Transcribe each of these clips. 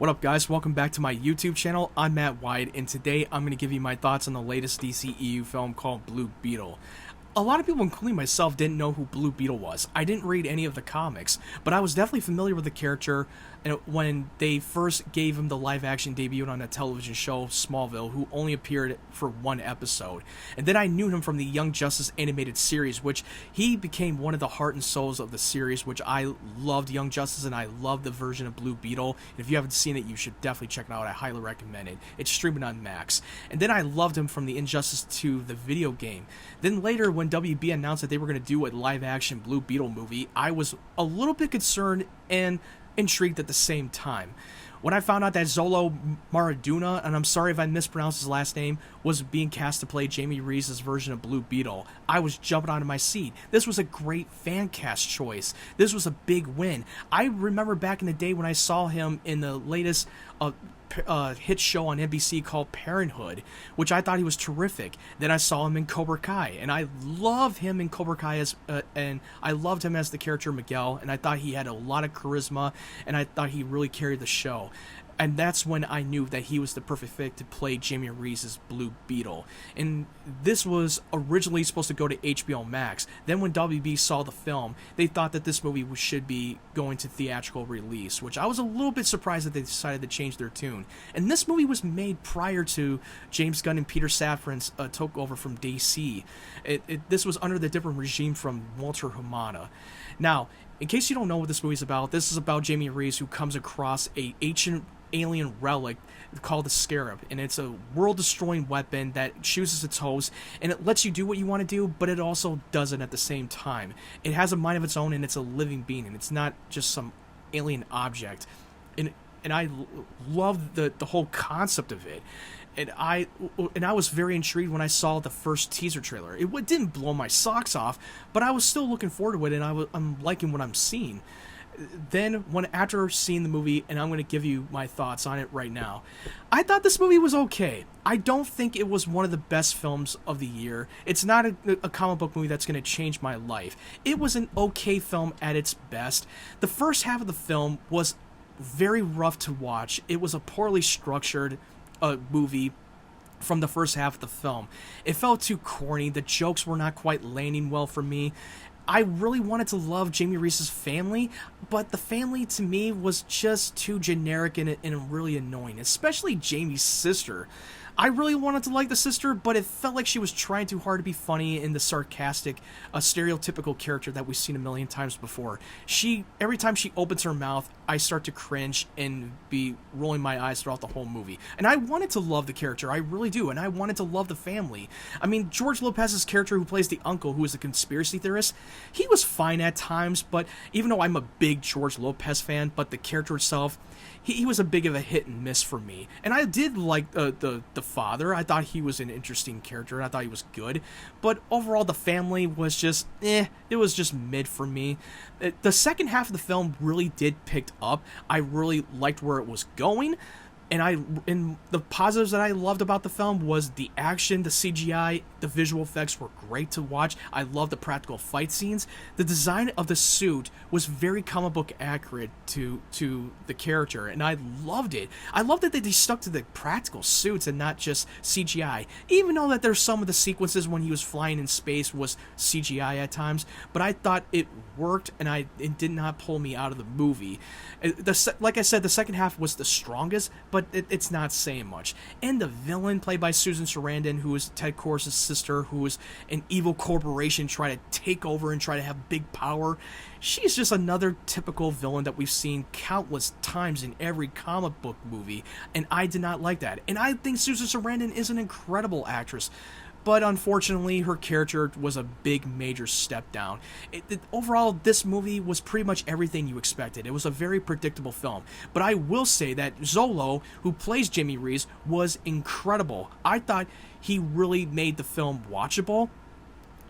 What up, guys? Welcome back to my YouTube channel. I'm Matt White, and today I'm going to give you my thoughts on the latest DCEU film called Blue Beetle. A lot of people, including myself, didn't know who Blue Beetle was. I didn't read any of the comics, but I was definitely familiar with the character when they first gave him the live-action debut on a television show, Smallville, who only appeared for one episode. And then I knew him from the Young Justice animated series, which he became one of the heart and souls of the series, which I loved Young Justice, and I loved the version of Blue Beetle. And if you haven't seen it, you should definitely check it out. I highly recommend it. It's streaming on Max. And then I loved him from the Injustice 2, the video game. Then later, when WB announced that they were going to do a live-action Blue Beetle movie, I was a little bit concerned and intrigued at the same time. When I found out that Zolo Maraduna, and I'm sorry if I mispronounced his last name, was being cast to play Jamie Reese's version of Blue Beetle, I was jumping out of my seat. This was a great fan cast choice. This was a big win. I remember back in the day when I saw him in the latest hit show on NBC called Parenthood, which I thought he was terrific. Then I saw him in Cobra Kai, and I love him in Cobra Kai and I loved him as the character Miguel, and I thought he had a lot of charisma, and I thought he really carried the show. And that's when I knew that he was the perfect fit to play Jamie Reese's Blue Beetle. And this was originally supposed to go to HBO Max. Then when WB saw the film, they thought that this movie should be going to theatrical release, which I was a little bit surprised that they decided to change their tune. And this movie was made prior to James Gunn and Peter Safran's took over from DC. This was under the different regime from Walter Hamada. Now, in case you don't know what this movie's about, this is about Jamie Reese, who comes across a ancient alien relic called the Scarab, and it's a world-destroying weapon that chooses its host, and it lets you do what you want to do, but it also doesn't at the same time. It has a mind of its own, and it's a living being, and it's not just some alien object. And I love the whole concept of it. And I was very intrigued when I saw the first teaser trailer. It didn't blow my socks off, but I was still looking forward to it, and I'm liking what I'm seeing. Then, after seeing the movie, and I'm going to give you my thoughts on it right now, I thought this movie was okay. I don't think it was one of the best films of the year. It's not a comic book movie that's going to change my life. It was an okay film at its best. The first half of the film was very rough to watch. It was a poorly structured movie from the first half of the film. It felt too corny. The jokes were not quite landing well for me. I really wanted to love Jamie Reese's family, but the family to me was just too generic and really annoying, especially Jamie's sister. I really wanted to like the sister, but it felt like she was trying too hard to be funny in the sarcastic, stereotypical character that we've seen a million times before. Every time she opens her mouth, I start to cringe and be rolling my eyes throughout the whole movie. And I wanted to love the character, I really do, and I wanted to love the family. I mean, George Lopez's character who plays the uncle, who is a conspiracy theorist, he was fine at times, but even though I'm a big George Lopez fan, but the character itself, he was a big of a hit and miss for me. And I did like the father. I thought he was an interesting character, and I thought he was good. But overall, the family was just, it was just mid for me. The second half of the film really did pick up. I really liked where it was going. And the positives that I loved about the film was the action, the CGI, the visual effects were great to watch. I loved the practical fight scenes. The design of the suit was very comic book accurate to the character, and I loved it. I loved that they stuck to the practical suits and not just CGI, even though that there's some of the sequences when he was flying in space was CGI at times, but I thought it worked, and it did not pull me out of the movie. Like I said, the second half was the strongest, but it's not saying much. And the villain, played by Susan Sarandon, who is Ted Kors' sister, who is an evil corporation trying to take over and try to have big power, she's just another typical villain that we've seen countless times in every comic book movie, and I did not like that. And I think Susan Sarandon is an incredible actress, but unfortunately, her character was a big, major step down. Overall, this movie was pretty much everything you expected. It was a very predictable film. But I will say that Zolo, who plays Jamie Reese, was incredible. I thought he really made the film watchable.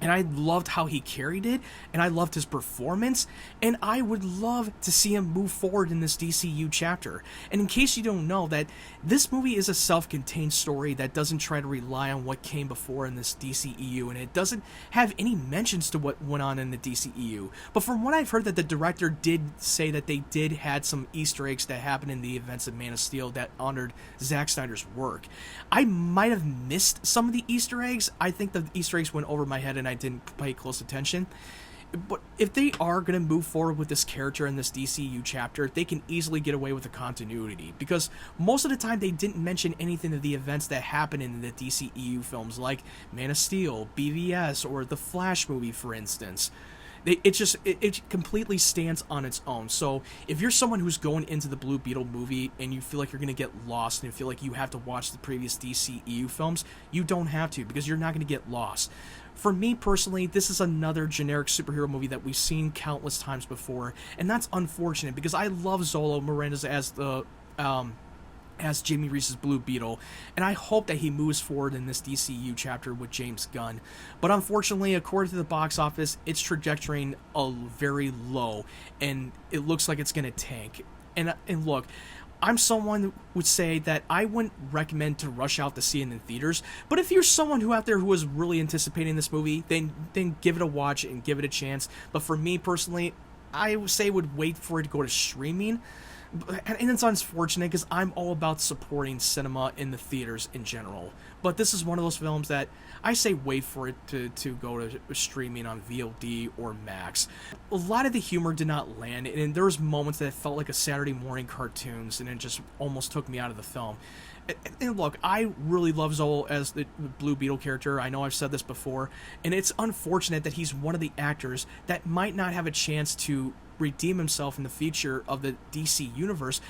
and I loved how he carried it, and I loved his performance, and I would love to see him move forward in this DCU chapter. And in case you don't know, that this movie is a self-contained story that doesn't try to rely on what came before in this DCEU, and it doesn't have any mentions to what went on in the DCEU. But from what I've heard, that the director did say that they did had some Easter eggs that happened in the events of Man of Steel that honored Zack Snyder's work. I might have missed some of the Easter eggs. I think the Easter eggs went over my head and I didn't pay close attention. But if they are going to move forward with this character in this DCU chapter, they can easily get away with the continuity, because most of the time they didn't mention anything of the events that happened in the DCEU films, like Man of Steel, BVS, or the Flash movie, for instance. It completely stands on its own. So if you're someone who's going into the Blue Beetle movie and you feel like you're going to get lost and you feel like you have to watch the previous DCEU films, you don't have to, because you're not going to get lost. For me personally, this is another generic superhero movie that we've seen countless times before, and that's unfortunate, because I love Zolo Miranda's as Jamie Reese's Blue Beetle, and I hope that he moves forward in this DCU chapter with James Gunn. But unfortunately, according to the box office, it's trajectorying very low, and it looks like it's going to tank. And look, I'm someone who would say that I wouldn't recommend to rush out to see it in theaters, but if you're someone who out there who was really anticipating this movie, then give it a watch and give it a chance. But for me personally, I would say would wait for it to go to streaming. And it's unfortunate, because I'm all about supporting cinema in the theaters in general. But this is one of those films that I say wait for it to go to streaming on VOD or Max. A lot of the humor did not land, and there was moments that felt like a Saturday morning cartoons, and it just almost took me out of the film. And look, I really love Zolo as the Blue Beetle character. I know I've said this before, and it's unfortunate that he's one of the actors that might not have a chance to redeem himself in the future of the DC universe,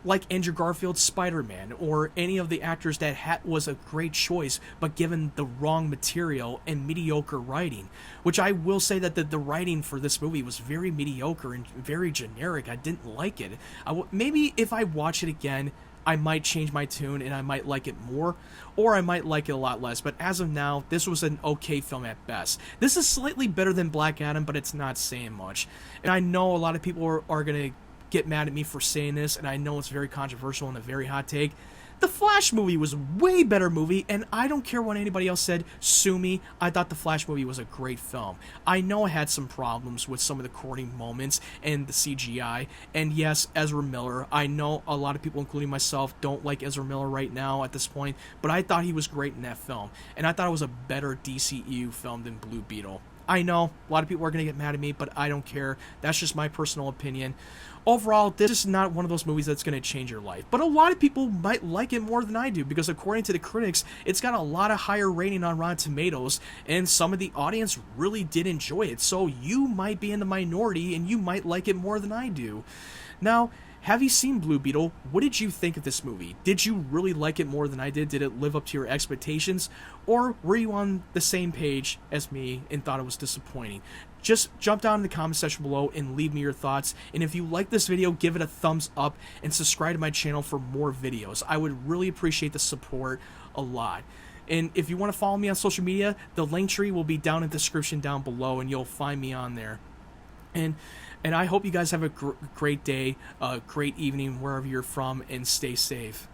like Andrew Garfield's Spider-Man, or any of the actors that was a great choice, but given the wrong material and mediocre writing, which I will say that the writing for this movie was very mediocre and very generic. I didn't like it. Maybe if I watch it again, I might change my tune and I might like it more, or I might like it a lot less. But as of now, this was an okay film at best. This is slightly better than Black Adam, but it's not saying much. And I know a lot of people are going to get mad at me for saying this, and I know it's very controversial and a very hot take. The Flash movie was a way better movie, and I don't care what anybody else said. Sue me. I thought the Flash movie was a great film. I know I had some problems with some of the corny moments and the CGI, and yes, Ezra Miller. I know a lot of people, including myself, don't like Ezra Miller right now at this point, but I thought he was great in that film, and I thought it was a better DCEU film than Blue Beetle. I know a lot of people are going to get mad at me, but I don't care. That's just my personal opinion. Overall, this is not one of those movies that's going to change your life. But a lot of people might like it more than I do, because according to the critics, it's got a lot of higher rating on Rotten Tomatoes, and some of the audience really did enjoy it. So you might be in the minority, and you might like it more than I do. Now, have you seen Blue Beetle? What did you think of this movie? Did you really like it more than I did? Did it live up to your expectations? Or were you on the same page as me and thought it was disappointing? Just jump down in the comment section below and leave me your thoughts. And if you like this video, give it a thumbs up and subscribe to my channel for more videos. I would really appreciate the support a lot. And if you want to follow me on social media, the link tree will be down in the description down below, and you'll find me on there. And I hope you guys have a great day, a great evening, wherever you're from, and stay safe.